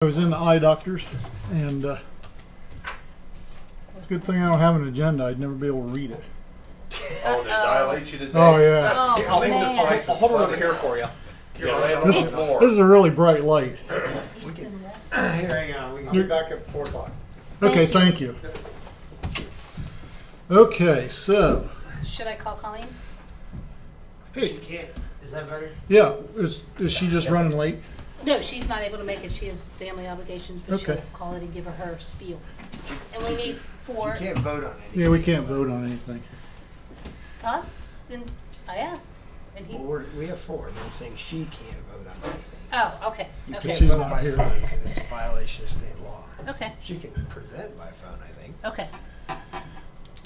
I was in the eye doctor's, and it's a good thing I don't have an agenda. I'd never be able to read it. Oh, to dilate you today? Oh, yeah. Oh, At least it's man. nice and Hold it over sunny. here for you. Yeah, lay it on This, the floor. this is a really bright light. Here, Hang on, we can be back at 4 o'clock. Okay, thank you. Okay, so, Should I call Colleen? hey, Can't, is that better? yeah, is she just running late? No, she's not able to make it. She has family obligations, but she'll Okay. call it and give her spiel. And we need You 4. can't vote on anything. Yeah, we can't vote on anything. Todd? Didn't I asked? And he. Well, we have 4, and I'm saying she can't vote on anything. Oh, okay. You Okay. can't She's vote not by here. phone because it's a violation of state law. Okay. She can present by phone, I think. Okay.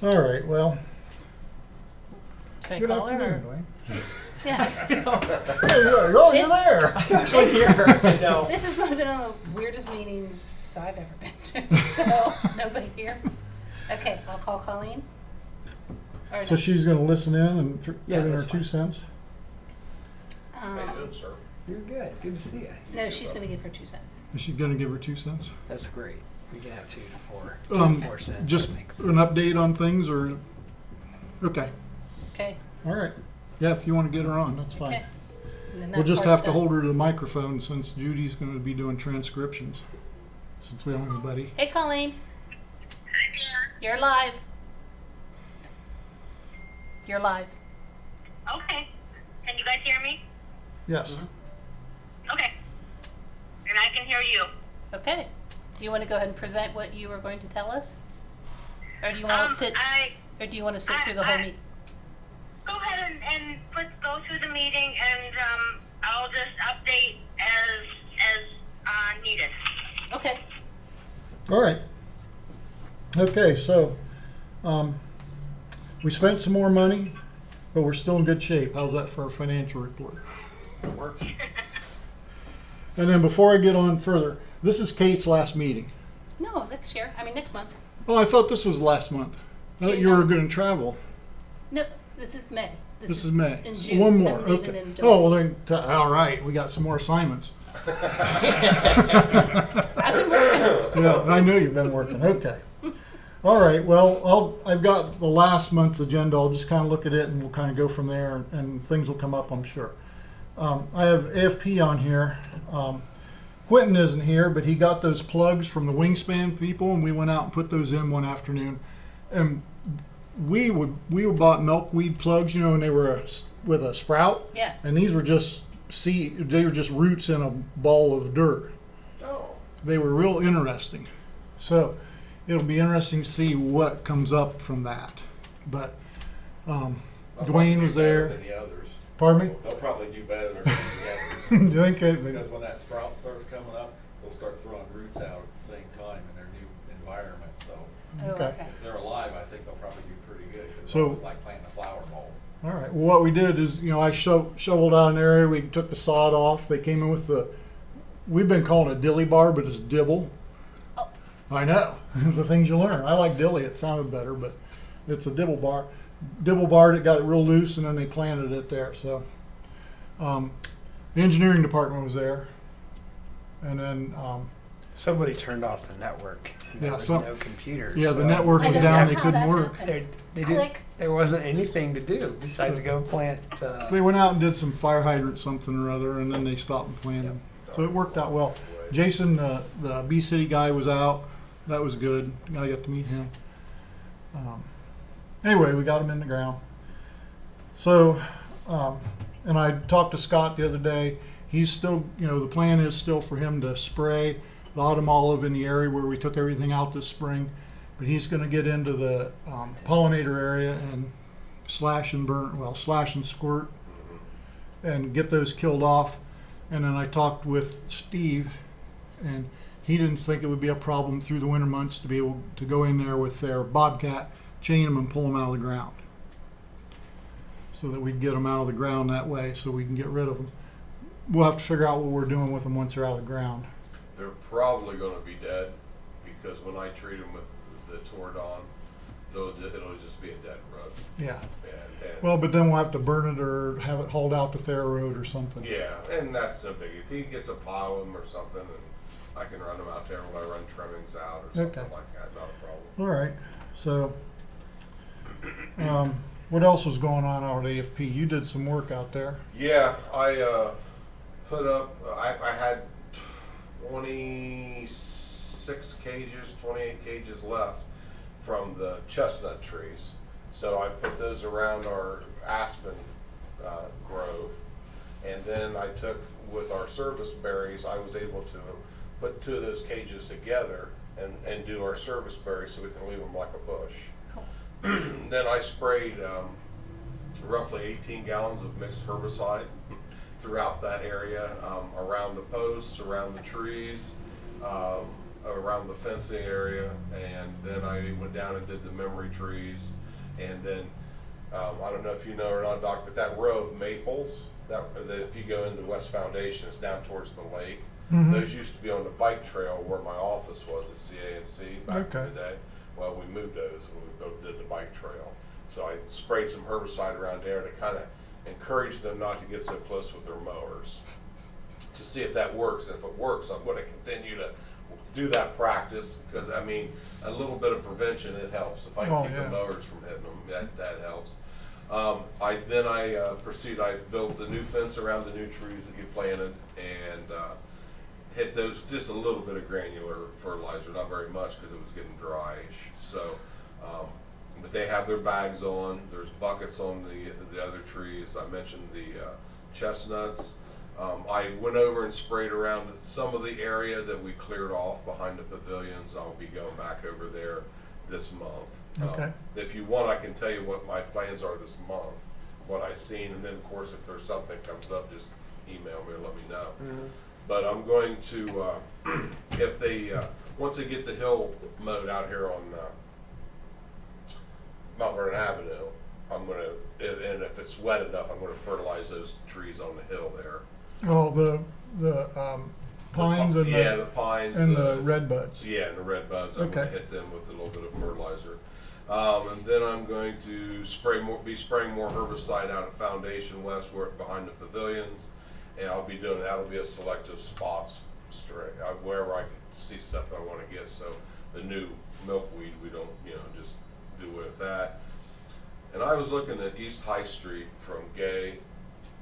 All right, well, Should I good call her? afternoon, Or? Dwayne. Yeah. Hey, you're It's- there. Actually, here. No. This has been one of the weirdest meetings I've ever been to. So nobody here. Okay, I'll call Colleen. Or So no. she's gonna listen in and put Yeah, in her that's 2 fine. cents? How you doing, sir? You're good. Good to see you. No, she's going to give her 2 cents. Is she gonna give her 2 cents? That's great. We can have 2 to 4. 2 to 4 cents. Just I think so. an update on things, or, okay, Okay. all right. Yeah, if you wanna get her on, that's fine. Okay. And then We'll that just part's have to done. hold her to the microphone since Judy's going to be doing transcriptions. Since we don't have anybody. Hey, Colleen. You're live. You're live. Okay. Can you guys hear me? Yes. Okay. And I can hear you. Okay. Do you want to go ahead and present what you were going to tell us, or do you want to sit? Or do you want to sit through the whole meeting? Go ahead and let's go through the meeting, and I'll just update as needed. Okay. All right. Okay, so we spent some more money, but we're still in good shape. How's that for a financial report? It works. And then before I get on further, this is Kate's last meeting. No, next year. I mean next month. Oh, I thought this was last month. I thought you were going to travel. No, this is May. This is May. In June. One more. I'm leaving Okay. in July. Oh, well then, all right. We got some more assignments. I've been working. Yeah, I know you've been working. Okay. All right. Well, I've got the last month's agenda. I'll just kind of look at it and we'll kind of go from there, and things will come up, I'm sure. I have AFP on here. Quentin isn't here, but he got those plugs from the Wingspan people, and we went out and put those in one afternoon. And we bought milkweed plugs, and they were with a sprout. Yes. And these were just they were just roots in a ball of dirt. Oh. They were real interesting. So it'll be interesting to see what comes up from that. But Dwayne was there. Than the others. Pardon me? They'll probably do better than the others. Do you think Because when that sprout starts coming up, they'll start throwing roots out at the same time in their new environment. So Oh, Okay. okay. if they're alive, I think they'll probably do pretty good. Because So- it's like planting a flower bulb. All right. Well, what we did is, I shoveled out an area. We took the sod off. They came in with we've been calling it dilly bar, but it's dibble. Oh. I know. The things you learn. I like dilly. It sounded better, but it's a dibble bar. Dibble bar that got it real loose, and then they planted it there. So the engineering department was there. And then, Somebody turned off the network. There Yeah, was some- no computers. yeah, the so network I was don't down. know They how couldn't that work. happened. There wasn't anything to do besides go plant. They went out and did some fire hydrant something or other, and then they stopped and planted. So it worked out well. Jason, the B City guy, was out. That was good. I got to meet him. Anyway, we got him in the ground. So, and I talked to Scott the other day. He's still, the plan is still for him to spray the autumn olive in the area where we took everything out this spring. But he's going to get into the pollinator area and slash and squirt and get those killed off. And then I talked with Steve, and he didn't think it would be a problem through the winter months to be able to go in there with their bobcat, chain them, and pull them out of the ground. So that we'd get them out of the ground that way so we can get rid of them. We'll have to figure out what we're doing with them once they're out of the ground. They're probably going to be dead because when I treat them with the Tordon, it'll just be a dead road. Yeah. And Well, but then we'll have to burn it or have it hauled out to Thayer Road or something. yeah, and that's no big. If he gets a pile of them or something, and I can run them out there when I run trimmings out or something Okay. like that, not a problem. All right, so, what else was going on out at AFP? You did some work out there. Yeah, I put up, I had 26 cages, 28 cages left from the chestnut trees. So I put those around our aspen grove. And then I took, with our service berries, I was able to put 2 of those cages together and do our service berries so we can leave them like a bush. Cool. Then I sprayed roughly 18 gallons of mixed herbicide throughout that area, around the posts, around the trees, around the fencing area, and then I went down and did the memory trees. And then, I don't know if you know or not, Doc, but that row of maples, that if you go into West Foundation, it's down towards the lake. Mhm. Those used to be on the bike trail where my office was at CA&C back in Okay. the day. Well, we moved those when we did the bike trail. So I sprayed some herbicide around there to kind of encourage them not to get so close with their mowers, to see if that works. And if it works, I'm going to continue to do that practice, because I mean, a little bit of prevention, it helps. If I can Oh, keep yeah. the mowers from hitting them, that helps. I proceeded, I built the new fence around the new trees that you planted, and hit those with just a little bit of granular fertilizer, not very much because it was getting dryish. So, but they have their bags on. There's buckets on the other trees. I mentioned the chestnuts. I went over and sprayed around some of the area that we cleared off behind the pavilions. I'll be going back over there this month. Okay. If you want, I can tell you what my plans are this month, what I've seen, and then of course if there's something comes up, just email me or let me know. Mhm. But I'm going to, if they, once they get the hill mowed out here on Mount Vernon Avenue, I'm gonna, and if it's wet enough, I'm gonna fertilize those trees on the hill there. Oh, the pines and Yeah, the the, pines. and the redbuds. Yeah, and the red buds, I'm gonna Okay. hit them with a little bit of fertilizer. And then I'm going to be spraying more herbicide out of Foundation West, where behind the pavilions. And I'll be doing, that'll be a selective spots spray, wherever I can see stuff that I wanna get. So the new milkweed, we don't, just do with that. And I was looking at East High Street from Gay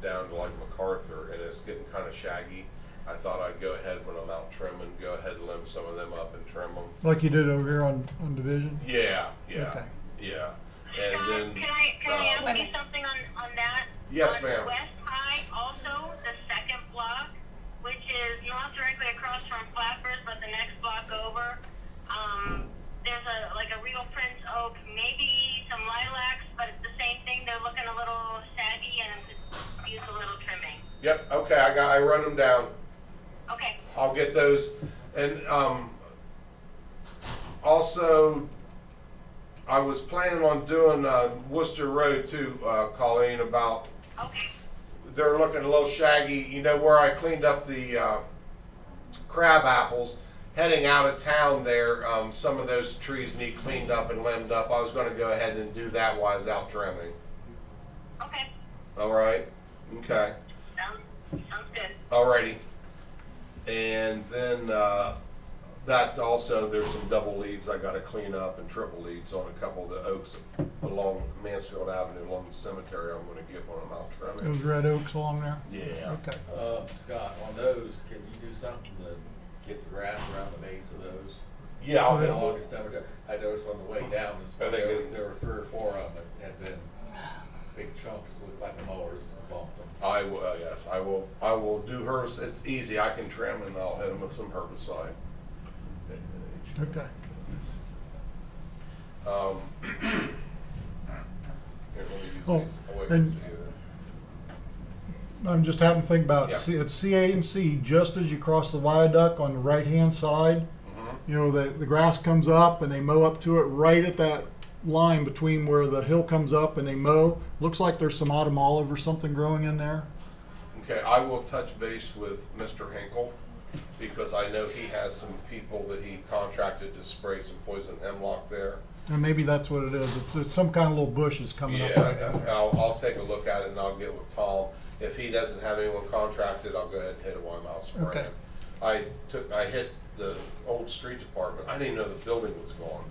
down to like MacArthur, and it's getting kinda shaggy. I thought I'd go ahead when I'm out trimming, go ahead and limb some of them up and trim them. Like you did over here on Division? Yeah, Okay. yeah. And Scott, then, can I ask Wait a you minute. something on that? Yes, On ma'am. West High, also, the second block, which is not directly across from Flappers, but the next block over, there's a real Prince Oak, maybe some lilacs, but it's the same thing. They're looking a little saggy and could use a little trimming. yep, okay, I wrote them down. Okay. I'll get those. And also, I was planning on doing Worcester Road too, Colleen, about, Okay. they're looking a little shaggy, where I cleaned up the crab apples. Heading out of town there, some of those trees need cleaned up and limbed up. I was gonna go ahead and do that while I was out trimming. Okay. All right? Okay. Sounds good. Alrighty. And then that also, there's some double leads I gotta clean up and triple leads on a couple of the oaks along Mansfield Avenue, along the cemetery. I'm gonna get when I'm out trimming. Those red oaks along there? Yeah. Okay. Scott, on those, can you do something to get the grass around the base of those? Yeah, I'll So hit they them. August, September, I noticed on the way down, Are they good? there were 3 or 4 of them that had been big chunks, looked like the mowers bumped them. I will, yes, I will do herbs. It's easy. I can trim and I'll hit them with some herbicide. Okay. Here, let me use Oh, these. I'll wait and- and see that. I'm just having to think about, Yeah. it's CA&C, just as you cross the viaduct on the right-hand side, Mhm. the grass comes up and they mow up to it right at that line between where the hill comes up and they mow. Looks like there's some autumn olive or something growing in there. Okay, I will touch base with Mr. Hinkle, because I know he has some people that he contracted to spray some poison hemlock there. And maybe that's what it is. It's some kind of little bushes coming up right in Yeah, there. I'll take a look at it and I'll get with Tom. If he doesn't have anyone contracted, I'll go ahead and hit it while I'm out spraying. Okay. I hit the old street department, I didn't even know the building was gone.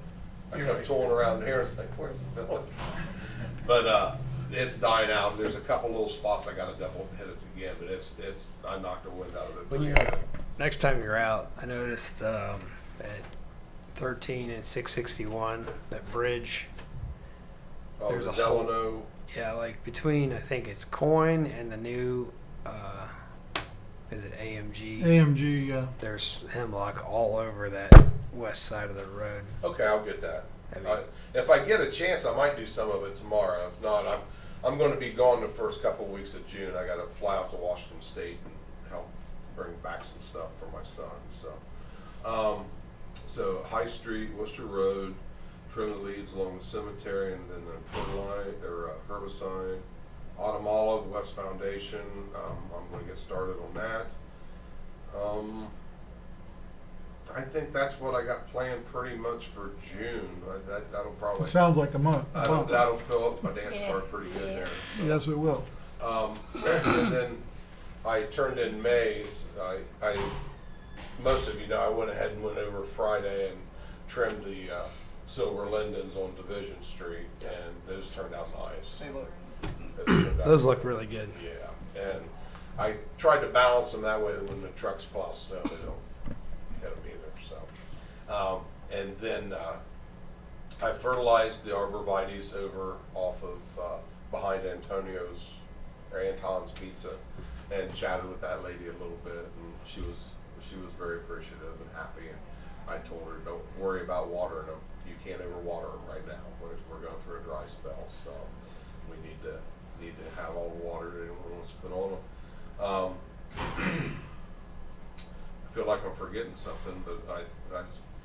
I You're kept right. tooling around here, it's like, where's the building? But, it's dying out, there's a couple little spots I gotta double hit it again, but I knocked the wind out of it. When you next time you're out, I noticed at 13 and 661 that bridge. Oh, there's the a hole. Delano, Yeah, like between I think it's Coin and the new is it AMG? AMG, yeah. There's hemlock all over that west side of the road. okay, I'll get that. I mean- If I get a chance, I might do some of it tomorrow. If not, I'm gonna be gone the first couple of weeks of June. I gotta fly out to Washington State and help bring back some stuff for my son, so. So High Street, Worcester Road, trim the leaves along the cemetery, and then the fertilizer, or herbicide. Autumn Olive, West Foundation, I'm gonna get started on that. I think that's what I got planned pretty much for June. That'll It probably, sounds like a month. that'll fill up my dance Yeah, card pretty good yeah. there. so. Yes, it will. And then I turned in May's. Most of you know, I went ahead and went over Friday and trimmed the silver lindens on Division Street, and those turned out nice. They look. Turned out Those look really good. Yeah, and I tried to balance them that way that when the trucks plow snow, they don't hit them either. So, and then I fertilized the arborvitaes over off of behind Anton's Pizza, and chatted with that lady a little bit, and she was very appreciative and happy. And I told her, don't worry about watering them. You can't overwater them right now. We're going through a dry spell, so we need to have all the water that anyone wants to put on them. I feel like I'm forgetting something, but I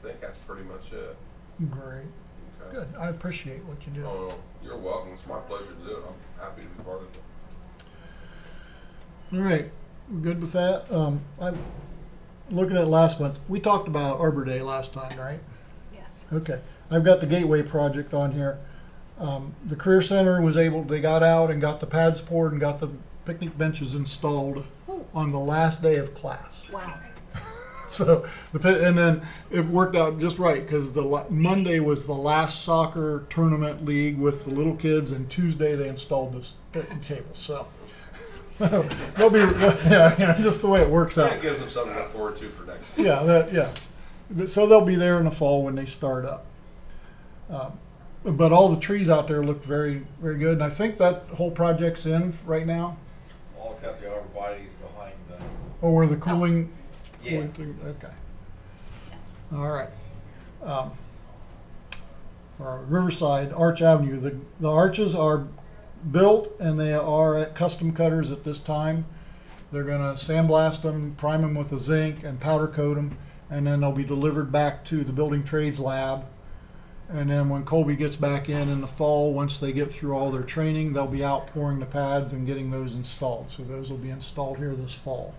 think that's pretty much it. Great. Okay. Good. I appreciate what you do. Oh, you're welcome. It's my pleasure to do it. I'm happy to be part of it. All right. We're good with that. I'm looking at last month. We talked about Arbor Day last time, right? Yes. Okay. I've got the Gateway project on here. The Career Center they got out and got the pads poured and got the picnic benches installed on the last day of class. Wow. So and then it worked out just right because Monday was the last soccer tournament league with the little kids, and Tuesday they installed this cable. So they'll be just the way it works out. That gives them something to look forward to for next year. So they'll be there in the fall when they start up. But all the trees out there look very, very good, and I think that whole project's in right now. All except the arborvitae's behind the. Or where the cooling. Yeah. cooling thing, okay. All right. Riverside Arch Avenue. The arches are built and they are at custom cutters at this time. They're gonna sandblast them, prime them with a zinc, and powder coat them, and then they'll be delivered back to the building trades lab. And then when Colby gets back in the fall, once they get through all their training, they'll be out pouring the pads and getting those installed. So those will be installed here this fall.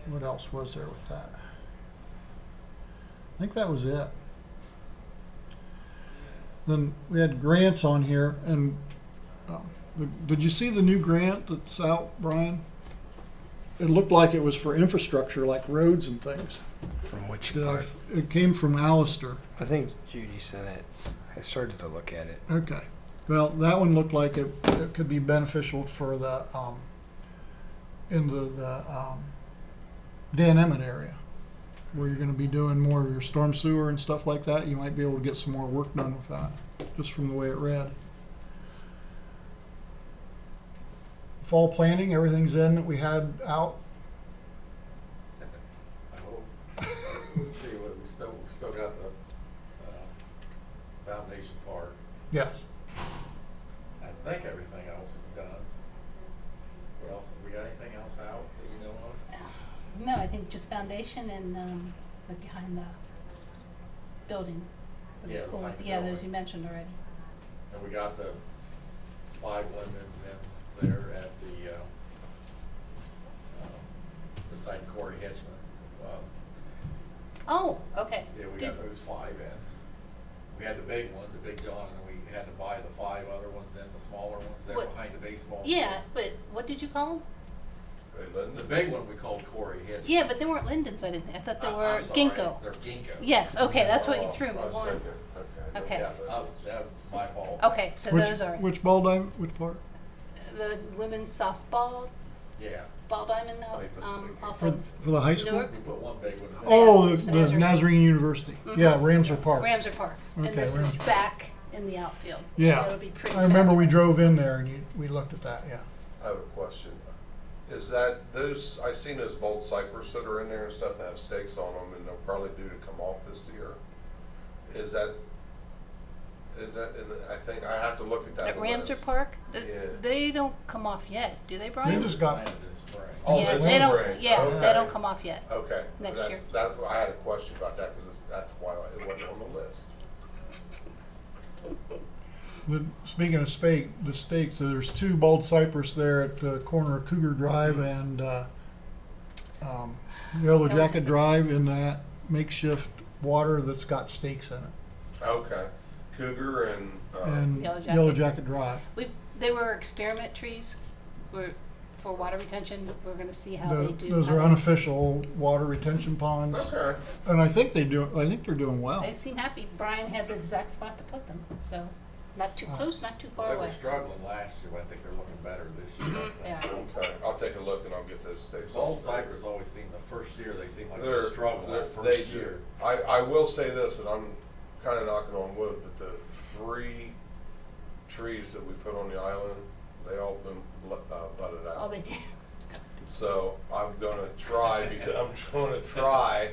What else was there with that? I think that was it. Then we had grants on here, and did you see the new grant that's out, Brian? It looked like it was for infrastructure, like roads and things. From which It came from Alistair. I think Judy sent it. I started to look at it. Okay. Well, that one looked like it could be beneficial for the into the Dan Emmett area, where you're going to be doing more of your storm sewer and stuff like that. You might be able to get some more work done with that, just from the way it read. Fall planting, everything's in that we had out. I hope. See, we still got the foundation part. Yes. I think everything else is done. What else? We got anything else out that you know of? No, I think just foundation and behind the building for the Yeah, school. behind the Yeah, those building. you mentioned already. And we got the 5 lemons in there at beside Corey Hitchman. Oh, okay. Yeah, we Did- got those 5 in. We had the big one, the Big John, and we had to buy the 5 other ones in, the smaller ones that were What- behind the baseball. Yeah, but what did you call them? They Linden? The big one we called Corey. He has. Yeah, but they weren't lindens, I didn't think. I thought they were I'm sorry, ginkgo. They're ginkgo. Yes, okay, that's what you Oh, threw me. I was One. thinking, okay. Okay. Yeah, Oh, that's my fault. Okay, so those are Which ball diamond, which part? the women's softball Yeah. ball diamond off of For the high school? Newark. We put one big one. in there. Oh, Yes, the Nazarene. Nazarene University. Mhm. Yeah, Ramsar Park. Ramsar Park. And Okay, this is Ramsar. back in the outfield. Yeah. That'll be pretty I remember we fabulous. drove in there and we looked at that, yeah. I have a question. Is that those, I seen those bold cypress that are in there and stuff that have stakes on them and they'll probably due to come off this year. Is that, and I think I have to look at that. At list. Ramsar Park, Yeah. they don't come off yet, do they, Brian? They just got, Planted this spring. Oh, Yeah, this they don't. spring. Yeah, Okay. they don't come off yet. Okay. Next That's- year. That, I had a question about that because that's why it wasn't on the list. speaking of the stakes, there's two bald cypress there at the corner of Cougar Drive and Yellow Jacket Drive in that makeshift water that's got stakes in it. Okay. Cougar and, And Yellow Yellow Jacket. Jacket Drive. They were experiment trees for water retention. We're going to see how they do. Those how are they- unofficial water retention ponds. okay. And I think they're doing well. They seem happy. Brian had the exact spot to put them, so not too close, not too far They were away. struggling last year, but I think they're looking better this year. I Mhm, think. yeah. Okay. I'll take a look and I'll get those stakes. Old Cypress always seem, the first year, they seem like they They're- struggle that they first do. year. I will say this, and I'm kind of knocking on wood, but the 3 trees that we put on the island, they all been budded out. Oh, they did. So I'm gonna try, because I'm gonna try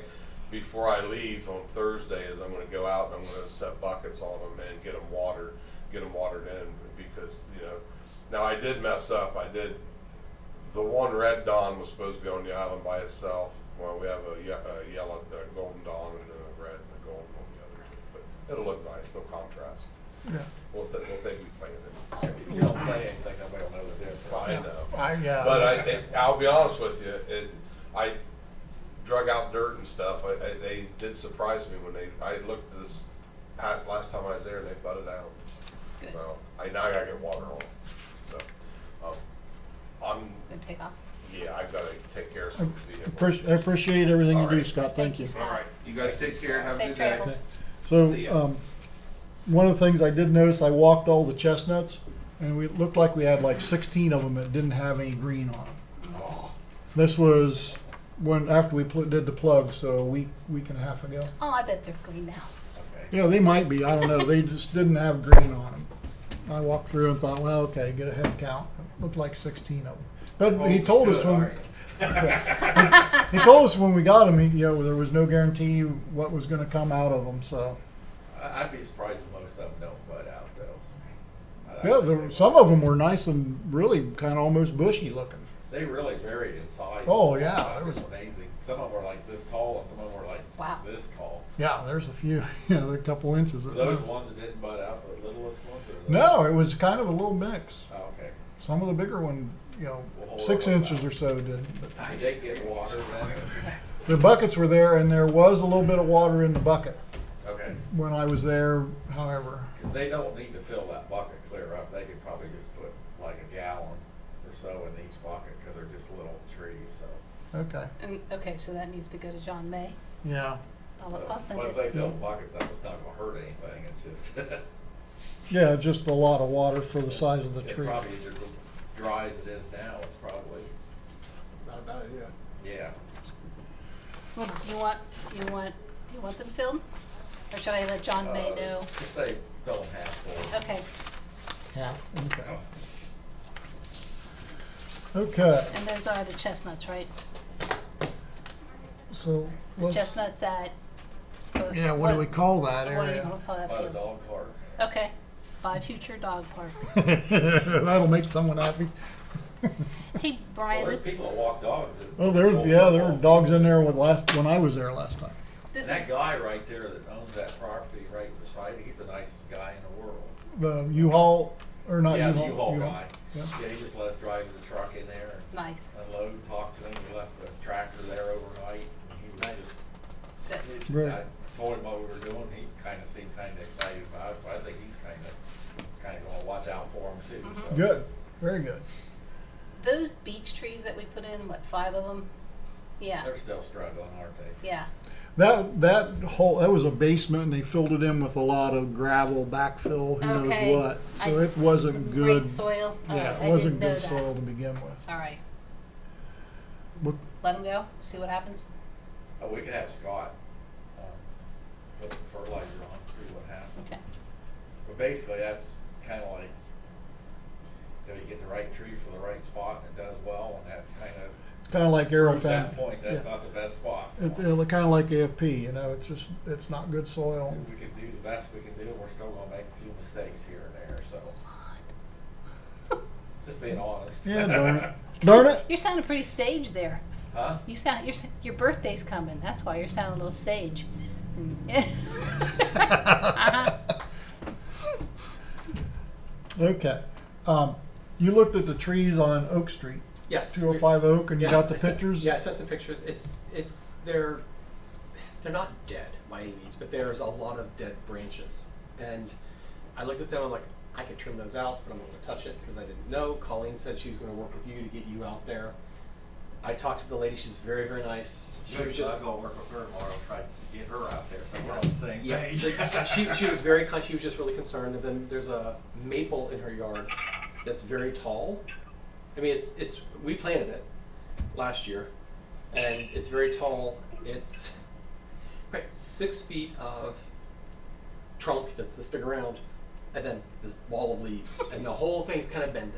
before I leave on Thursday, is I'm gonna go out and I'm gonna set buckets on them and get them watered in, because, you know, now I did mess up. The one red dawn was supposed to be on the island by itself. Well, we have a yellow, a golden dawn and then a red and a golden on the other two, but it'll look nice, they'll contrast. Yeah. We'll think we planted it. If you don't say anything, nobody will know the difference. I know. Yeah. But I'll be honest with you, I drug out dirt and stuff. They did surprise me when I looked at this last time I was there and they budded out. Good. So now I gotta get water on. So I'm Good take off. yeah, I gotta take care of some vehicles. I appreciate everything you All do, right. Scott. Thank you. Scott. All right, you guys take care and have a Safe good day. travels. So, See ya. one of the things I did notice, I walked all the chestnuts, and it looked like we had like 16 of them that didn't have any green on them. This was after we did the plug, so a week and a half ago. Oh, I bet they're green now. Okay. Yeah, they might be. I don't know. They just didn't have green on them. I walked through and thought, well, okay, get a head count. It looked like 16 of them. But he told us Good, when aren't you? he told us when we got them, there was no guarantee what was going to come out of them. So I'd be surprised if most of them don't bud out though. yeah, some of them were nice and really kind of almost bushy looking. They really varied in size. Oh, yeah, It was amazing. Some of them were like this tall and some of them were like Wow. this tall. Yeah, there's a few, they're a couple inches. Were those ones that didn't bud out, the littlest ones? Or No, it was kind of a little mix. Oh, okay. Some of the bigger ones, We'll hold 6 up on inches that. or so did. But Did they get water then? the buckets were there, and there was a little bit of water in the bucket Okay. when I was there. However, Because they don't need to fill that bucket clear up. They could probably just put like a gallon or so in each bucket because they're just little trees. So. okay, And, okay, so that needs to go to John May. yeah, I'll send But if they it. fill the buckets, that was not going to hurt anything. It's just yeah, just a lot of water for the size of the it tree. probably is as dry as it is now. It's probably Not a bad idea. yeah. Well, do you want them filled? Or should I let John May know? Just say fill them half full. Okay, Yeah. Okay. Okay. and those are the chestnuts, right? So, The chestnuts at. yeah, what do we call that What do you area? wanna call that By the field? dog park. Okay, by future dog park. That'll make someone happy. Hey, Brian, Well, there's this is, people that walk dogs. That Oh, there go were football dogs in fields. there when I was there last time. this And that is, guy right there that owns that property right beside it, he's the nicest guy in the world. The U-Haul, or not Yeah, U-Haul? the U-Haul guy. Yeah. Yeah, he just let us drive his truck in there and nice, unload, talk to him. We left the tractor there overnight. He was Nice. just, good. Right. I told him what we were doing. He kind of seemed kind of excited about it, so I think he's kind of going to watch out for him too. Mhm. So. Good, very good. those beech trees that we put in, what, 5 of them? Yeah, They're still struggling, aren't they? yeah. That was a basement, and they filled it in with a lot of gravel, backfill, who Okay. knows what. So it wasn't Great good. soil? All Yeah, right, it wasn't I didn't know good that. soil to begin with. All right, What- let them go, see what happens? Oh, we could have Scott, put some fertilizer on, see what happens. Okay. But basically, that's kind of like, you know, you get the right tree for the right spot and it does well, and that kind of It's kind of like proves Aerofan. that point, that's Yeah. not the best spot. for It, them. kind of like AFP, you know, it's not good soil. We can do the best we can do, we're still gonna make a few mistakes here and there, so. Just being honest. Yeah, darn it. Darn it. You're sounding pretty sage there. Huh? Your birthday's coming, that's why you're sounding a little sage. Uh-huh. Okay. You looked at the trees on Oak Street, Yes. 205 Oak, and you Yeah, got the I sent- pictures? Yeah, I sent some pictures. They're not dead by any means, but there's a lot of dead branches. And I looked at them, I'm like, I could trim those out, but I'm not gonna touch it because I didn't know. Colleen said she's gonna work with you to get you out there. I talked to the lady, she's very, very nice. She was just, gonna work with her tomorrow, try to get her out there, so we're on the same yeah, page. so she was very kind, she was just really concerned. And then there's a maple in her yard that's very tall. I mean, we planted it last year, and it's very tall. It's 6 feet of trunk that's this big around, and then this wall of leaves, and the whole thing's kind of bending.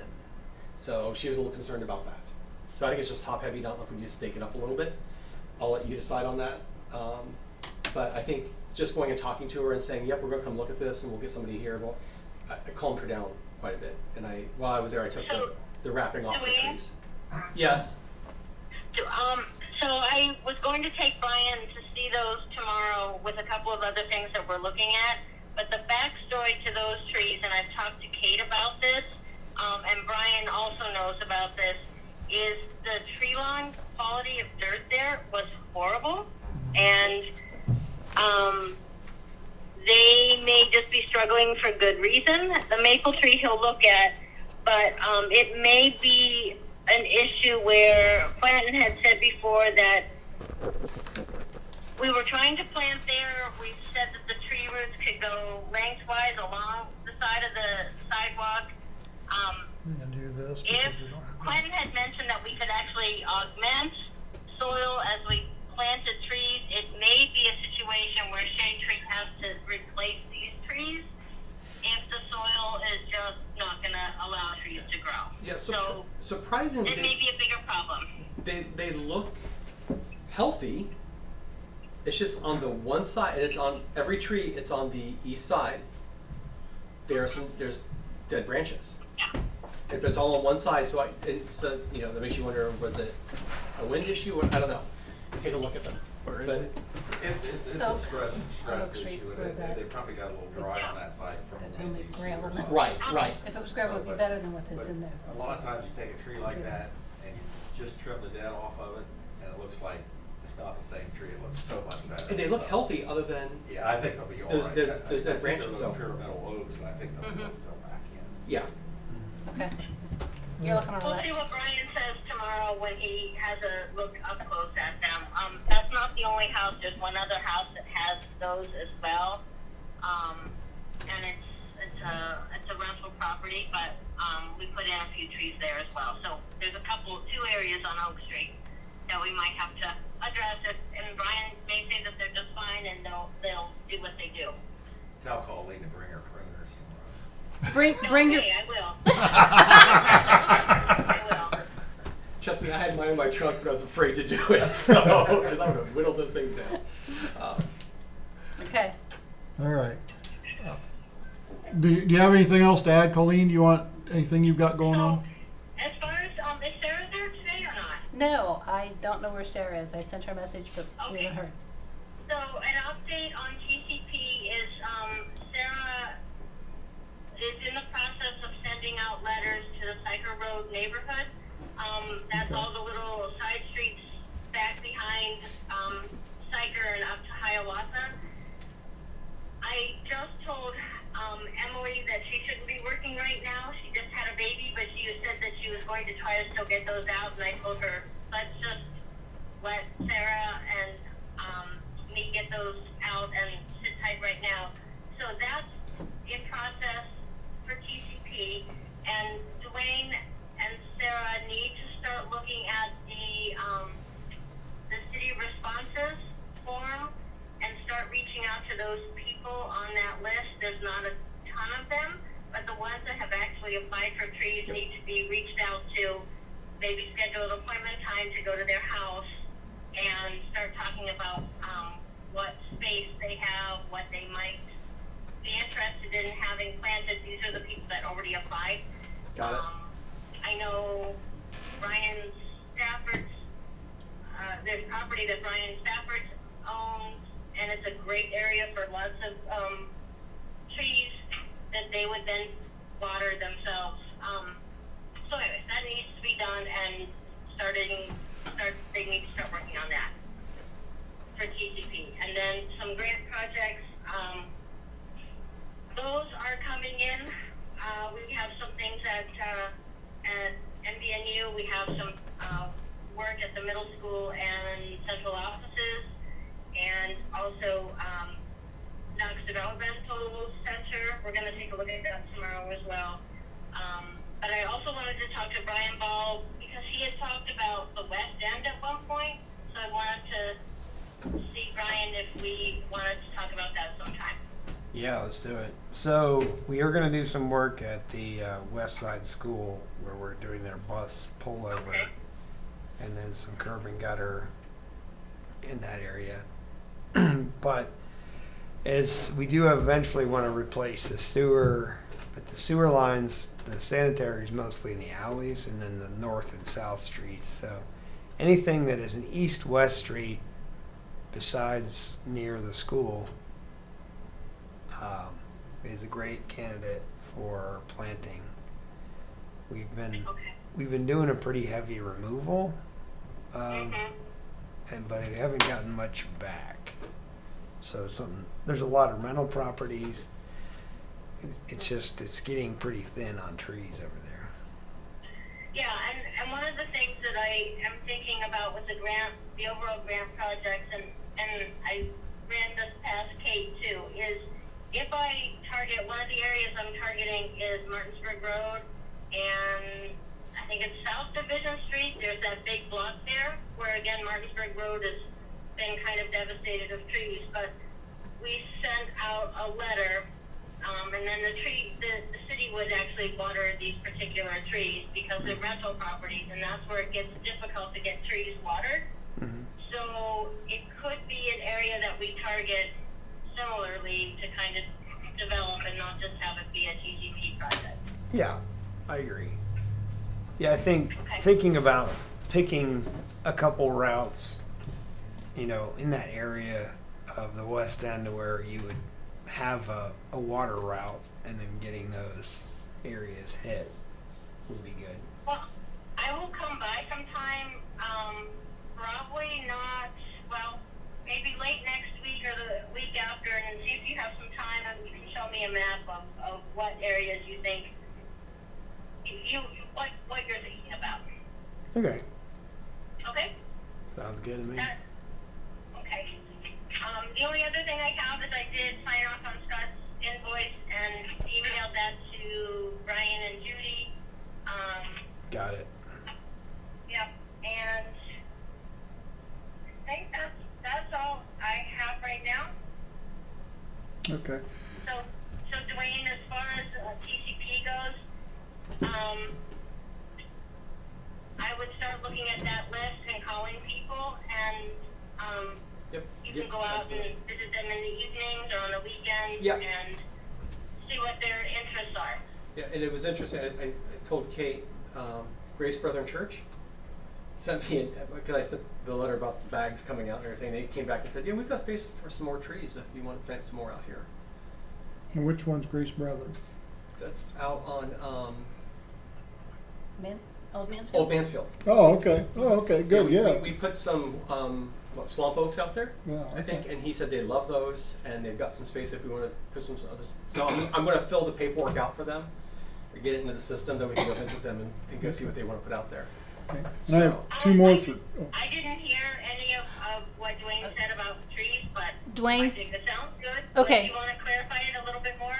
So she was a little concerned about that. So I think it's just top heavy. I don't know if we can just stake it up a little bit. I'll let you decide on that. But I think just going and talking to her and saying, "Yep, we're going to come look at this, and we'll get somebody here." Well, I calmed her down quite a bit. And while I was there, I took the wrapping off the trees. Yes. So I was going to take Brian to see those tomorrow with a couple of other things that we're looking at. But the backstory to those trees, and I've talked to Kate about this, and Brian also knows about this, is the tree lawn quality of dirt there was horrible. And they may just be struggling for good reason. The maple tree he'll look at, but it may be an issue where Quentin had said before that we were trying to plant there. We said that the tree roots could go lengthwise along the side of the sidewalk. I'm going to do this. If because we don't have- Quentin had mentioned that we could actually augment soil as we planted trees, it may be a situation where shade tree has to replace these trees if the soil is just not going to allow trees to grow. Yeah. So Surprisingly, it may be a bigger problem. they look healthy. It's just on the one side, and it's on every tree. It's on the east side. There's dead branches. Yeah. But it's all on one side, so that makes you wonder, was it a wind issue? I don't know. Take a look at them. Where is But it? It's Oak- a stress Oak Street, issue, where and that- they probably got a little dry on that side from That's when only these gravel years. now. Right. If it was gravel, it'd be better than what is in there. A lot of times you take a tree like that and you just trim the dead off of it, and it looks like it's not the same tree, it looks so much better. And they look So, healthy, other than Yeah, I think they'll be all Those right. dead- I those dead think branches, they're so- pyramidal lobes, and I think they'll Mhm. fill back in. yeah. Okay. You're looking at all We'll see that. what Brian says tomorrow when he has a look up close at them. That's not the only house. There's one other house that has those as well. And it's a rental property, but we put in a few trees there as well. So there's two areas on Oak Street that we might have to address. And Brian may say that they're just fine and they'll do what they do. Tell Colleen to bring her pruners tomorrow. Bring your. Okay, I will. I will. Trust me, I had mine in my trunk, but I was afraid to do it, so because I'm gonna whittle those things down. Okay. All right. Do you have anything else to add, Colleen? Do you want anything you've got going on? As far as is Sarah there today or not? No, I don't know where Sarah is. I sent her a message, but we haven't heard. So an update on TCP is Sarah is in the process of sending out letters to the Syker Road neighborhood. That's all the little side streets back behind Syker and up to Hiawatha. I just told Emily that she shouldn't be working right now. She just had a baby but she said that she was going to try to still get those out, and I told her, let's just let Sarah and me get those out and sit tight right now. So that's in process for TCP, and Dwayne and Sarah need to start looking at the city responses form and start reaching out to those people on that list. There's not a ton of them, but the ones that have actually applied for trees need to be reached out to, maybe schedule an appointment time to go to their house and start talking about what space they have, what they might be interested in having planted. These are the people that already applied. Got it. I know Brian Stafford's, there's property that Brian Stafford owns, and it's a great area for lots of trees that they would then water themselves. So anyways, that needs to be done, and they need to start working on that for TCP. And then some grant projects, those are coming in. We have some things at MBNU. We have some work at the middle school and central offices, and also Knox Developmental Center. We're going to take a look at that tomorrow as well. But I also wanted to talk to Brian Ball because he had talked about the West End at one point. So I wanted to see Brian if we wanted to talk about that sometime. Yeah, let's do it. So we are going to do some work at the West Side School where we're doing their bus pullover, Okay. and then some curb and gutter in that area. But as we do eventually want to replace the sewer, but the sewer lines, the sanitary is mostly in the alleys and then the north and south streets. So anything that is an east-west street besides near the school is a great candidate for planting. We've been doing a pretty heavy removal, but we haven't gotten much back. So there's a lot of rental properties. It's getting pretty thin on trees over there. Yeah, and one of the things that I am thinking about with the overall grant projects, and I ran this past Kate too, is if I target, one of the areas I'm targeting is Martinsburg Road, and I think it's South Division Street. There's that big block there where, again, Martinsburg Road has been kind of devastated of trees, but we sent out a letter, and then the city would actually water these particular trees because they're rental properties, and that's where it gets difficult to get trees watered. Mm-hmm. So it could be an area that we target similarly to kind of develop and not just have it be a TGP project. Yeah, I agree. Yeah, I think Okay. thinking about picking a couple routes, in that area of the west end where you would have a water route and then getting those areas hit would be good. Well, I will come by sometime, probably not, well, maybe late next week or the week after, and see if you have some time and you can show me a map of what areas you think what you're thinking about. Okay, Okay? sounds good to me. Okay. The only other thing I have is I did sign off on Scott's invoice and emailed that to Brian and Judy. Got it. Yep, and I think that's all I have right now. Okay. So Dwayne, as far as TCP goes, I would start looking at that list and calling people, and Yep. you can Yes, go out absolutely. and visit them in the evenings or on the weekends Yep. and see what their interests are. Yeah, and it was interesting. I told Kate, Grace Brethren Church sent me, because I sent the letter about the bags coming out and everything. They came back and said, yeah, we've got space for some more trees if you want to plant some more out here. And which one's Grace Brethren? That's out on Old Mansfield? Old Mansfield. Oh, okay, good, yeah. We put some swamp oaks out there, Yeah, I think, okay. and he said they love those, and they've got some space if we want to put some others. So I'm going to fill the paperwork out for them or get it into the system, then we can go visit them and go see what they want to put out there. Okay. And I have two more for, oh, I didn't hear any of what Dwayne said about the trees, but I Dwayne's, think it sounds good. Okay. Do you want to clarify it a little bit more?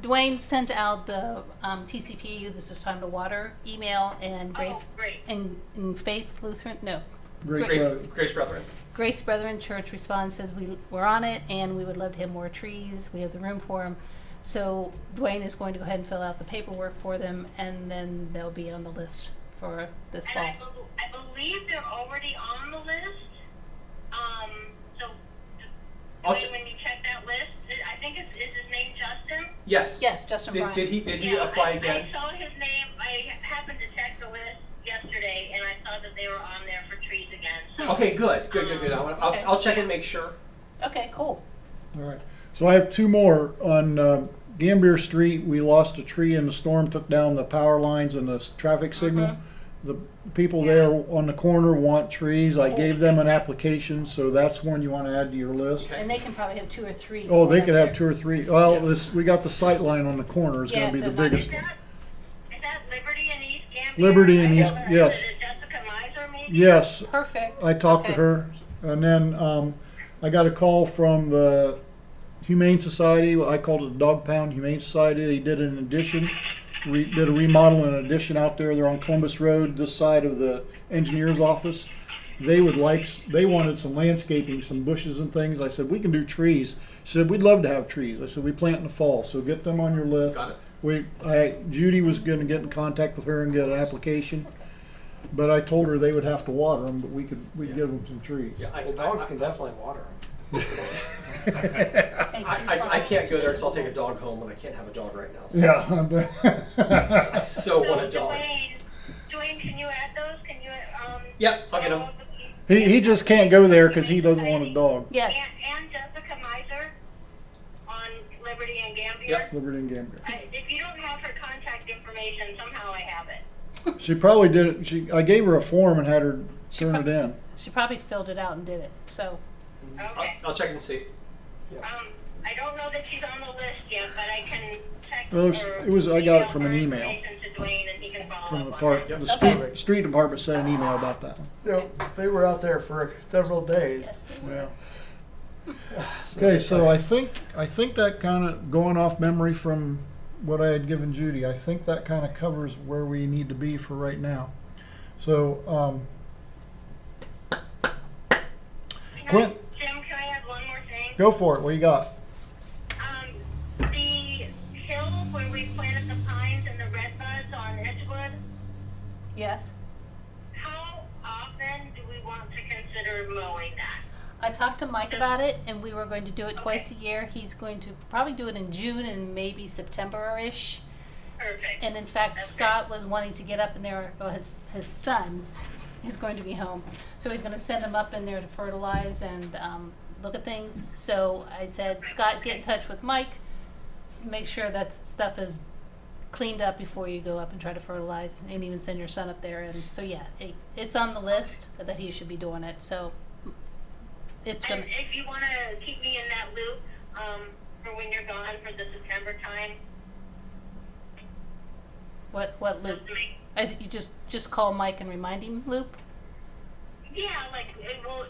Dwayne sent out the TCPU, This Is Time to Water email, and Grace, Oh, great. and Faith Lutheran, no, great, Grace Brethren. Grace Brethren Church responds, says we're on it and we would love to have more trees. We have the room for them. So Dwayne is going to go ahead and fill out the paperwork for them, and then they'll be on the list for this fall. And I believe they're already on the list. So when you check that list, I think is his name Justin? Yes. Yes, Justin Bryan. Did he Yeah, apply again? I saw his name. I happened to check the list yesterday, and I saw that they were on there for trees again. So Okay, good. Okay. I'll check and make sure. Okay, cool. all right. So I have two more. On Gambier Street, we lost a tree in the storm, took down the power lines and the traffic signal. The people there on the corner want trees. I gave them an application, so that's one you want to add to your list. Okay. And they can probably have 2 or 3. Oh, they up could there. have 2 or 3. Well, we got the sight line on the corner is going Yeah, to be so the not- biggest is one. that Liberty and East Gambier? Liberty and East, Or yes. Is it Jessica Miser maybe? Yes, Perfect. I talked to Okay. her, and then I got a call from the Humane Society. I called it the Dog Pound Humane Society. They did an addition, did a remodel and an addition out there. They're on Columbus Road, this side of the engineer's office. They wanted some landscaping, some bushes and things. I said, we can do trees. She said, we'd love to have trees. I said, we plant in the fall, so get them on your list. Got it. Judy was going to get in contact with her and get an application, but I told her they would have to water them, but we'd give them some trees. Yeah, The dogs can definitely water them. Thank you. I can't go there, so I'll take a dog home, and I can't have a dog right now. So Yeah. I so want a dog. Dwayne, can you add those? Can you Yeah, I'll get him. He just can't go there because he doesn't want a dog. Yes. And Jessica Miser on Liberty and Gambier. Yep. Liberty and Gambier. If you don't have her contact information, somehow I have it. She probably did it. I gave her a form and had her turn it in. She probably filled it out and did it. So, Okay. I'll check and see. I don't know that she's on the list yet, but I can check. Well, or it was- I got it email from an her email. information to Dwayne, and he can follow From up the on park, that. the Okay. street department sent an email about that one. They were out there for several days. yes, they were. Yeah. Okay, so I think that kind of going off memory from what I had given Judy, I think that kind of covers where we need to be for right now. So, Quint, Jim, can I add one more thing? go for it. What you got? The hill where we planted the pines and the redbuds on Edgewood, Yes. how often do we want to consider mowing that? I talked to Mike about it, and we were going to do it twice a year. He's going to probably do it in June and maybe September-ish. Perfect. And in fact, Okay. Scott was wanting to get up in there. Well, his son is going to be home, so he's going to send him up in there to fertilize and look at things. So I said, Scott, get in touch with Mike. Make sure that stuff is cleaned up before you go up and try to fertilize, and even send your son up there. And so yeah, it's on the list that he should be doing it. So it's And gonna. if you want to keep me in that loop for when you're gone for the September time, What loop? just make- You just call Mike and remind him, Loop. yeah, like,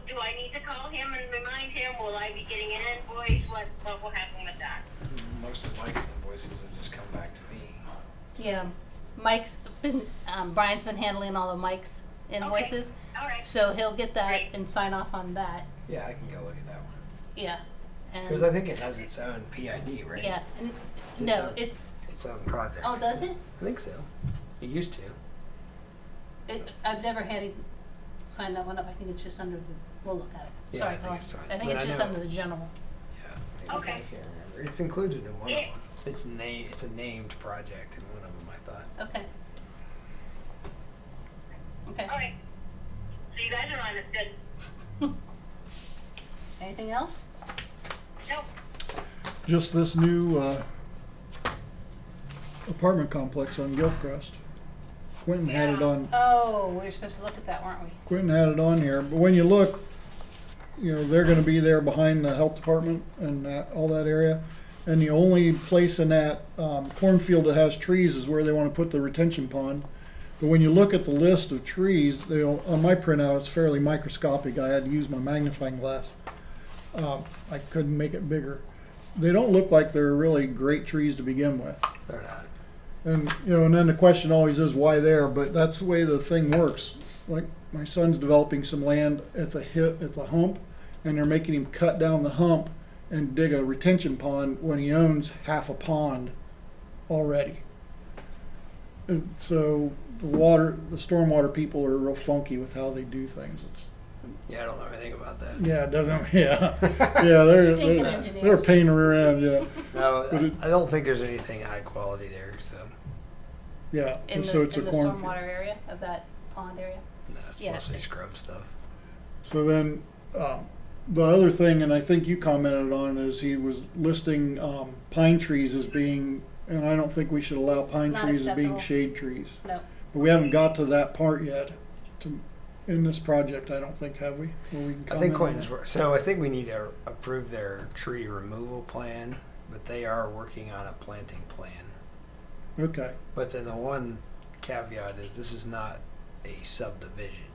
do I need to call him and remind him? Will I be getting an invoice? What will happen with that? Most of Mike's invoices have just come back to me. Yeah, Mike's been Brian's been handling all of Mike's invoices, All right. so he'll get that Great. and sign off on that. Yeah, I can go look at that one. Yeah, Because and I think it has its own PID, right? yeah, It's no, a- it's Its own project. oh, does it? I think so. It used to. I've never had him sign that one up. I think it's just under the. We'll look at it. Yeah, Sorry, I think Colin. it's signed. I think But it's I just know- under the general. Yeah. Okay. I can't remember. It's included in one Yeah. of them. It's a named project in one of them, I thought. Okay. Okay. All right. So you guys are on it. Good. Anything else? Nope. Just this new apartment complex on Gilcrest. Quentin had it on. Oh, we were supposed to look at that, weren't we? Quentin had it on here, but when you look, they're going to be there behind the health department and all that area. and the only place in that cornfield that has trees is where they want to put the retention pond. But when you look at the list of trees, on my printout, it's fairly microscopic. I had to use my magnifying glass. I couldn't make it bigger. They don't look like they're really great trees to begin with. They're not. And, and then the question always is why there, but that's the way the thing works. Like, my son's developing some land, it's a hump, and they're making him cut down the hump and dig a retention pond when he owns half a pond already. And so the stormwater people are real funky with how they do things. Yeah, I don't know anything about that. Yeah, it doesn't, yeah. Yeah, Stinking they're a engineers. pain around, yeah. No, But I don't think there's anything high quality there, so Yeah, In so the, it's a in the cornfield. stormwater area of that pond area. no, it's Yeah, mostly it- scrub stuff. So then, the other thing, and I think you commented on, is he was listing pine trees as being, and I don't think we should allow pine Not trees as being acceptable. shade trees. No, But we haven't got to that part yet, in this project, I don't think, have we? Where we can I think comment on Quentin's, so I think we need to approve their tree removal plan, but they are working on a planting plan. that? Okay, But then the one caveat is this is not a subdivision.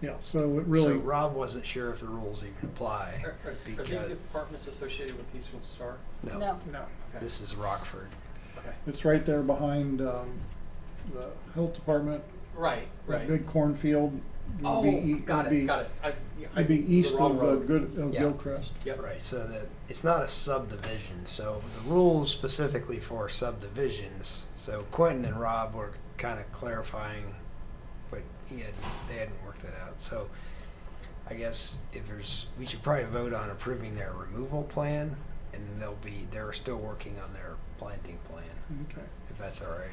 yeah, so it So really, Rob wasn't sure if the rules even apply Are these because the apartments associated with Eastern Star? no, no. no, Okay. this is Rockford. Okay. it's right there behind the health department, Right, that right. big cornfield. Oh, got it, got it. It'd be east the wrong of road. Yeah. Gilcrest. Yep. Right, so that it's not a subdivision. So the rules specifically for subdivisions. So Quentin and Rob were kind of clarifying, but they hadn't worked that out. So I guess we should probably vote on approving their removal plan, and then they're still working on their planting plan, Okay. if that's all right.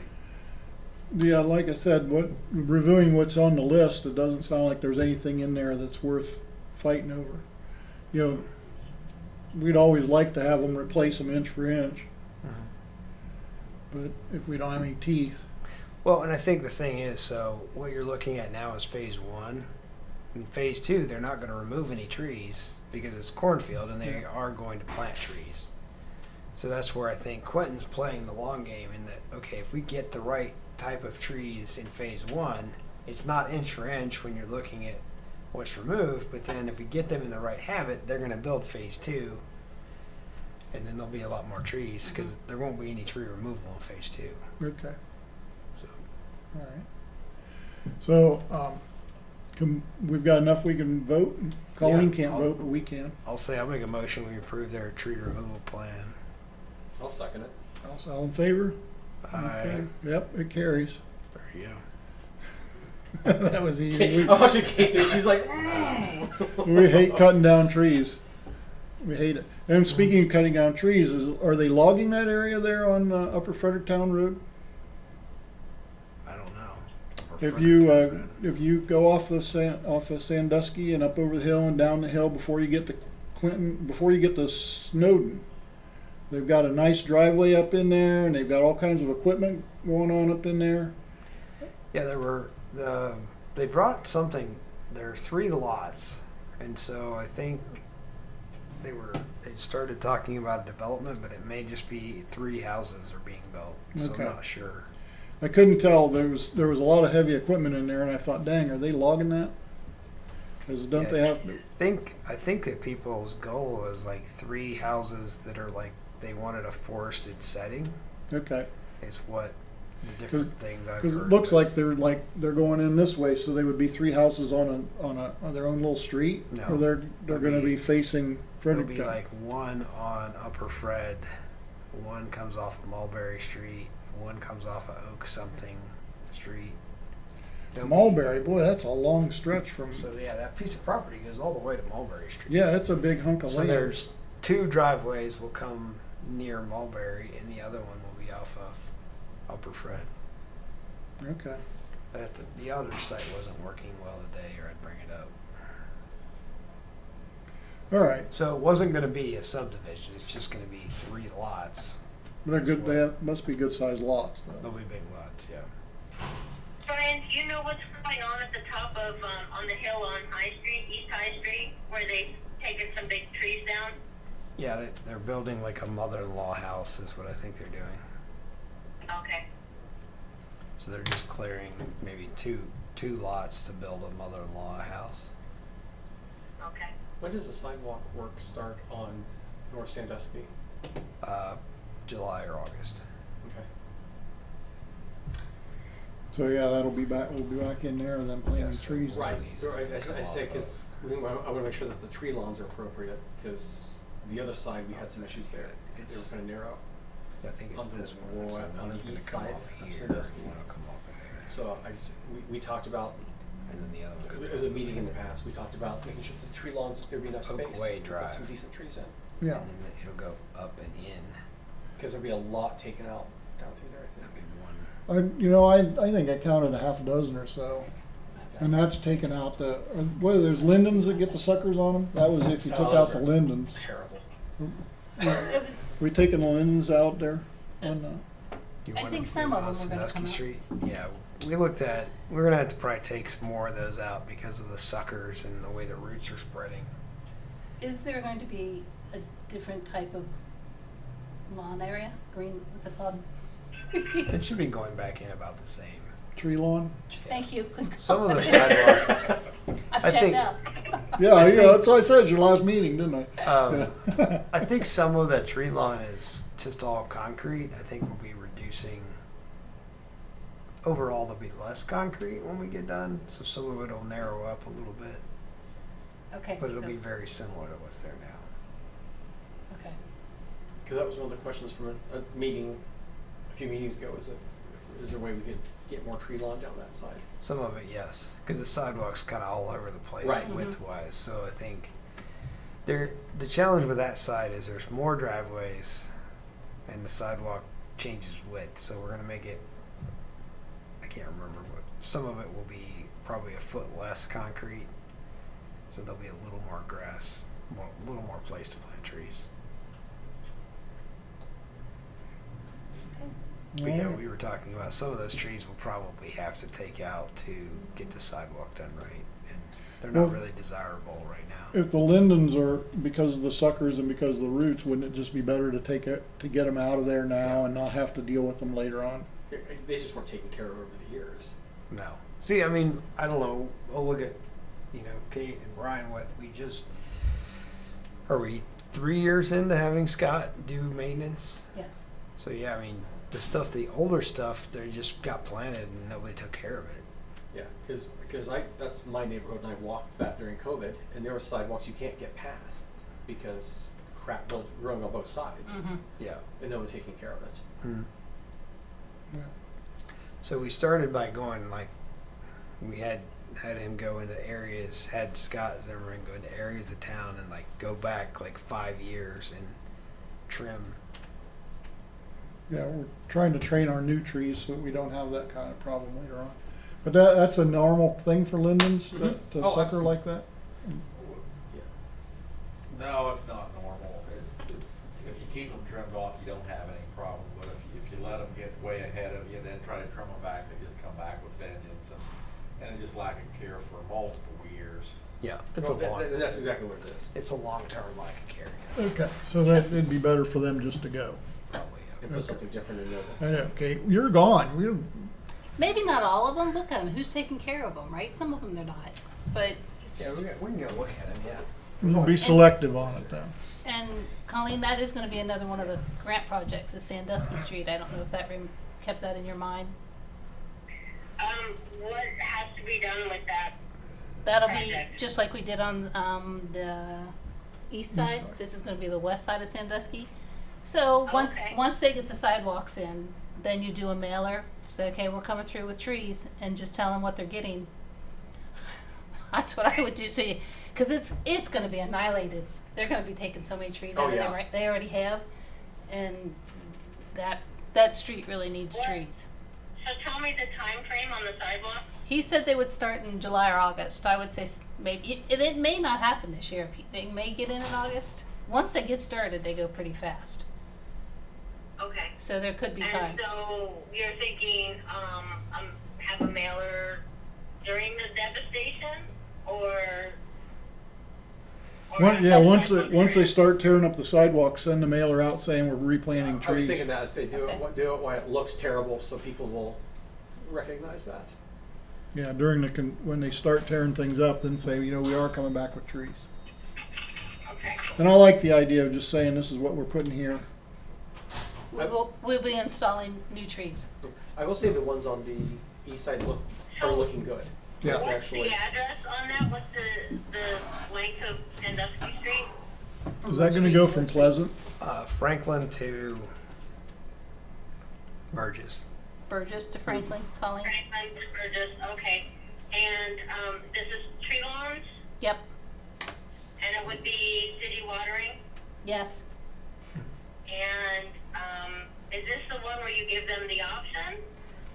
Yeah, like I said, reviewing what's on the list, it doesn't sound like there's anything in there that's worth fighting over. We'd always like to have them replace them inch for inch, but if we don't have any teeth, Well, and I think the thing is, so what you're looking at now is phase 1. In phase 2, they're not going to remove any trees because it's cornfield and they are going to plant trees. So that's where I think Quentin's playing the long game in that, okay, if we get the right type of trees in phase 1, it's not inch for inch when you're looking at what's removed, but then if we get them in the right habit, they're going to build phase 2, and then there'll be a lot more trees because there won't be any tree removal in phase 2. okay, So. all right. So, we've got enough we can vote? Colleen Yeah, can't I'll- vote, but we can. I'll make a motion we approve their tree removal plan. I'll second it. All in favor? Aye. Okay. Yep, it carries. There you go. That was easy. I'm watching Casey. She's like, We hate cutting down trees. We hate it. And speaking of cutting down trees, are they logging that area there on Upper Fredericktown Road? I don't know. If you go off of Sandusky and up over the hill and down the hill before you get to Clinton, before you get to Snowden, they've got a nice driveway up in there, and they've got all kinds of equipment going on up in there. Yeah, they brought something. There are 3 lots, and so I think they started talking about development, but it may just be 3 houses are being built. So Okay. I'm not sure. I couldn't tell. There was a lot of heavy equipment in there, and I thought, dang, are they logging that? Because don't Yeah, they have? I think that people's goal was like 3 houses that are like they wanted a forested setting. Okay. Is what the different things I've Because heard. it looks but- like they're going in this way, so they would be 3 houses on their own little street, No. or they're going to be facing There'll be Fredericktown. like one on Upper Fred, one comes off of Mulberry Street, one comes off of Oak something Street. There'll be- Mulberry, boy, that's a long stretch from. So yeah, that piece of property goes all the way to Mulberry Street. Yeah, it's a big hunk of So land. there's 2 driveways will come near Mulberry, and the other one will be off of Upper Fred. Okay. The other site wasn't working well today, or I'd bring it up. All right, So it wasn't going to be a subdivision. It's just going to be 3 lots. but they're good. They must be good sized lots, though. They'll be big lots, yeah. Brian, do you know what's going on at the top of, on the hill on High Street, East High Street, where they've taken some big trees down? Yeah, they're building like a mother-in-law house is what I think they're doing. Okay. So they're just clearing maybe two lots to build a mother-in-law house. Okay. When does the sidewalk work start on North Sandusky? July or August. Okay. So yeah, that'll be back, we'll be back in there and then planting Yes, trees. Right. Right. I say because I want to make sure that the tree lawns are appropriate because the other side we had some issues there. They were It's- kind of narrow. I think it's On this the one. wa- So on one's the gonna east come side off of here, Sandusky. one will come off of there, So we talked about, and then the other one. there was a meeting in the past, we talked about making sure the tree lawns, there'd be enough space. Oakway to put Drive. some decent trees in. Yeah, And then it'll go up and in. Because there'd be a lot taken out down through there, I That'd think. be one. I think I counted a half a dozen or so. And that's taken out the, what, there's lindens that get the suckers on them? That was if you took Oh, out those the are lindens. Terrible. We taking the lindens out there? And, You I want think to some of include them are gonna Sandusky come out. Street? Yeah, we're gonna have to probably take some more of those out because of the suckers and the way the roots are spreading. Is there going to be a different type of lawn area? Green, what's it called? It should be going back in about the same. tree lawn? Thank you. Some of the sidewalk, I've I checked think- out. Yeah, yeah, that's what I said, your last meeting, didn't I? I think some of that tree lawn is just all concrete. I think we'll be reducing. Overall, there'll be less concrete when we get done, so some of it'll narrow up a little bit, Okay, but so, it'll be very similar to what's there now. okay. Because that was one of the questions from a meeting, a few meetings ago, is is there a way we could get more tree lawn down that side? Some of it, yes, because the sidewalk's kind of all over the place Right. width-wise. So I think the challenge with that side is there's more driveways, and the sidewalk changes width. So we're gonna make it. I can't remember, but some of it will be probably a foot less concrete, so there'll be a little more grass, a little more place to plant trees. But yeah, we were talking about some of those trees we'll probably have to take out to get the sidewalk done right, and they're not Well, really desirable right now. If the lindens are because of the suckers and because of the roots, wouldn't it just be better to to get them out of there now and not have to deal with them later on? They just weren't taken care of over the years. No. See, I mean, I don't know. I'll look at, Kate and Brian, are we 3 years into having Scott do maintenance? Yes. So yeah, I mean, the older stuff, they just got planted and nobody took care of it. Yeah, because that's my neighborhood, and I walked that during COVID, and there were sidewalks you can't get past because crap growing on both sides, Mm-hmm. Yeah. and no one taking care of it. Hmm. Yeah. So we started by going we had him go into areas, had Scott Zimmerman go into areas of town and go back 5 years and trim. Yeah, we're trying to train our new trees so that we don't have that kind of problem later on. But that's a normal thing for lindens to Mhm. to Oh, sucker absolutely. like that? Yeah. No, it's not normal. It's, if you keep them trimmed off, you don't have any problem. But if you let them get way ahead of you and then try to trim them back, they just come back with vengeance and it's just lack of care for multiple years. Yeah, That's exactly what it is. it's a long-term lack of care. Okay, so that it'd be better for them just to go. Probably. And put something different in there. I know, okay, you're gone. Maybe not all of them. Look at them. Who's taking care of them, right? Some of them they're not. But, Yeah, we can go look at it. Yeah. We'll be selective on it then. and Colleen, that is going to be another one of the grant projects, is Sandusky Street. I don't know if that kept that in your mind. What has to be done with that? That'll be Project. just like we did on the east side. side. This is going to be the west side of Sandusky. So once they get the sidewalks in, then you do a mailer. Say, okay, we're coming through with trees, and just tell them what they're getting. That's what I would do. So, because it's going to be annihilated. They're going to be taking so many trees out of there. Right? They already have, and that street really needs What? trees. So tell me the time frame on the sidewalk. He said they would start in July or August. I would say maybe it may not happen this year. They may get in August. Once they get started, they go pretty fast. Okay. So there could be And time. so you're thinking, have a mailer during the devastation, or Once they start tearing up the sidewalk, send the mailer out saying we're replanting I was trees. thinking that, say do Okay. do it while it looks terrible, so people will recognize that. Yeah, when they start tearing things up, then say, we are coming back with trees. Okay. And I like the idea of just saying this is what we're putting here. We'll be installing new trees. I will say the ones on the east side are looking good. Yeah. They're What's actually, the address on that? What's the length of Sandusky Street? Is that gonna go from Pleasant? Franklin to Burgess. Burgess to Franklin, Colleen? Franklin to Burgess, okay. And, this is tree lawns, Yep, and it would be city watering? yes. And, is this the one where you give them the option?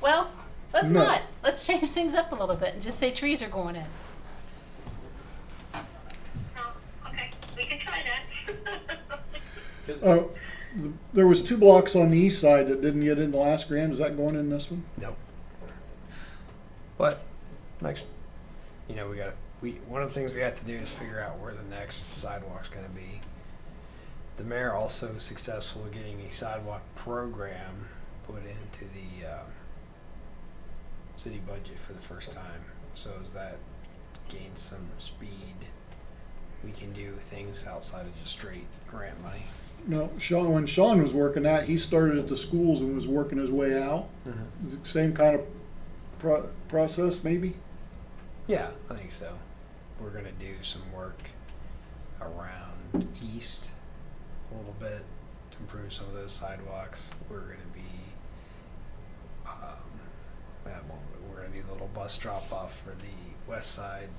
Well, let's No. not. Let's change things up a little bit and just say trees are going in. Oh, okay, we can try that. 'cause Oh, there was 2 blocks on the east side that didn't get in the last grant. Is that going in this one? Nope. But next, one of the things we have to do is figure out where the next sidewalk's going to be. The mayor also was successful in getting a sidewalk program put into the city budget for the first time. So as that gains some speed, we can do things outside of just straight grant money. No, when Sean was working that, he started at the schools and was working his way out. Is it the same kind of process, maybe? Yeah, I think so. We're going to do some work around east a little bit to improve some of those sidewalks. We're going to be, we're going to do a little bus drop off for the west side.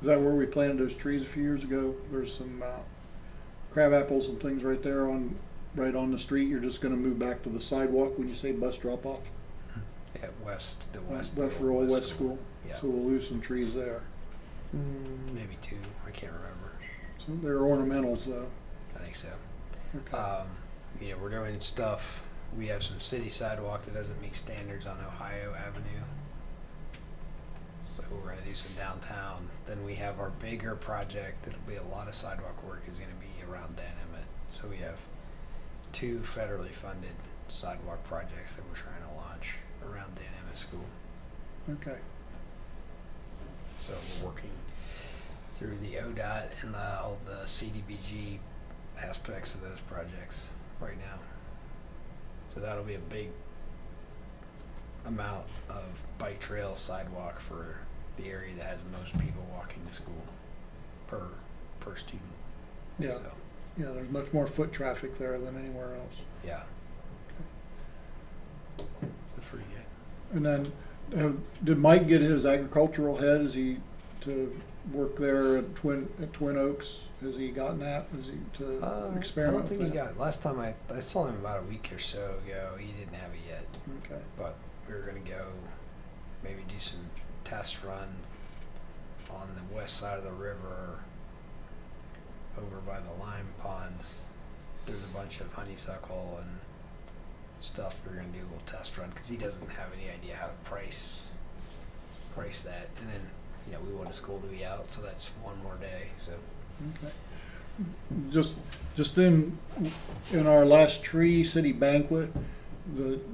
Is that where we planted those trees a few years ago? There's some crab apples and things right there right on the street. You're just gonna move back to the sidewalk when you say bus drop off? At west, the west. That's for Old West School. Yeah. So we'll lose some trees there. Maybe 2. I can't remember. So they're ornamentals though. I think so. Okay. We're doing stuff. We have some city sidewalk that doesn't meet standards on Ohio Avenue. So we're going to do some downtown. Then we have our bigger project that'll be a lot of sidewalk work is going to be around Dan Emmett. So we have 2 federally funded sidewalk projects that we're trying to launch around Dan Emmett School. Okay. So we're working through the ODOT and all the CDBG aspects of those projects right now. So that'll be a big amount of bike trail sidewalk for the area that has most people walking to school per student. Yeah. So, Yeah, there's much more foot traffic there than anywhere else. yeah. That's pretty good. And then, did Mike get his agricultural head? Is he to work there at Twin Oaks? Has he gotten that? Is he to experiment I don't think with he that? got it. Last time I saw him about a week or so ago, he didn't have it yet. Okay. But we were going to go maybe do some test run on the west side of the river over by the lime ponds. There's a bunch of honeysuckle and stuff. We're going to do a little test run because he doesn't have any idea how to price that. And then, we want a school to be out, so that's one more day. So Okay. Just in our last tree city banquet,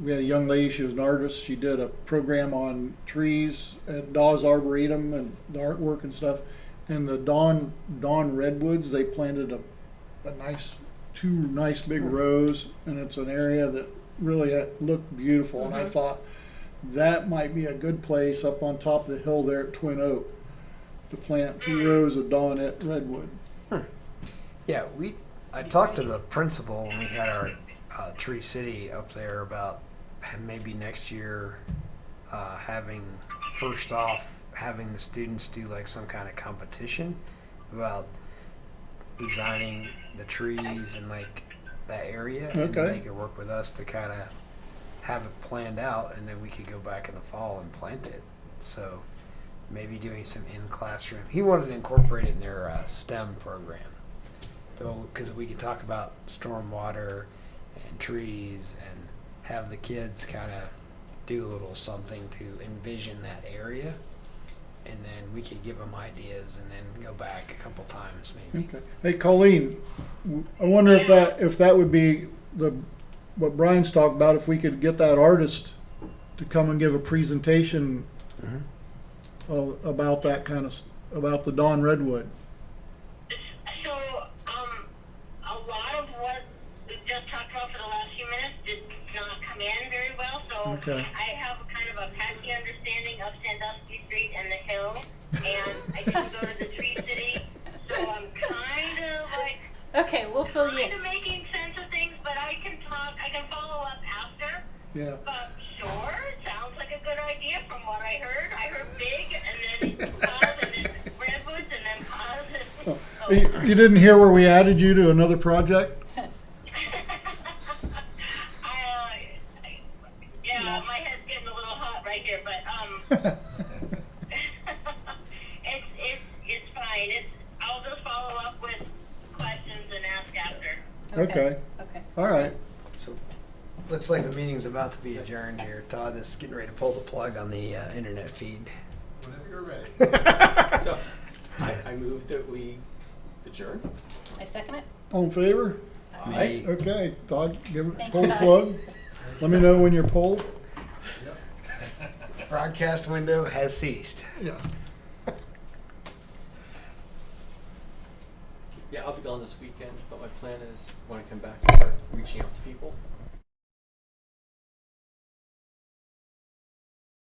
we had a young lady. She was an artist. She did a program on trees at Dawes Arboretum and the artwork and stuff. And the Dawn redwoods, they planted a nice 2 nice big rows, and it's an area that really looked beautiful. And I thought that might be a good place up on top of the hill there at Twin Oak to plant 2 rows of Dawn redwood. yeah, I talked to the principal when we had our Tree City up there about maybe next year having the students do like some kind of competition about designing the trees and like that area. And Okay. they could work with us to kind of have it planned out, and then we could go back in the fall and plant it. So maybe doing some in-classroom. He wanted to incorporate it in their STEM program. So, because we could talk about stormwater and trees and have the kids kind of do a little something to envision that area. and then we could give them ideas and then go back a couple times maybe. Okay. Hey, Colleen, I wonder if that would be what Brian's talked about, if we could get that artist to come and give a presentation about that kind of, about the Dawn Redwood. So, a lot of what we've just talked about for the last few minutes did not come in very well. So Okay. I have kind of a patchy understanding of Sandusky Street and the hill, and I didn't go to the Tree City, so I'm kind of like Okay, we'll fill you in. kind of making sense of things. But I can follow up after. Yeah. But sure, sounds like a good idea from what I heard. I heard big, and then pause, and then redwoods, and then pause. And, You didn't hear where we added you to another project? Yeah, my head's getting a little hot right here, but it's fine. I'll just follow up with questions and ask after. Okay. Okay. All right. So looks like the meeting's about to be adjourned here. Todd is getting ready to pull the plug on the internet feed. Whenever you're ready. So I move that we adjourn. I second it. All in favor? Me. Okay, Todd, Thank pull you, the Todd. plug. Let me know when you're pulled. Broadcast window has ceased. Yeah. Yeah, I'll be gone this weekend, but my plan is when I come back, to start reaching out to people.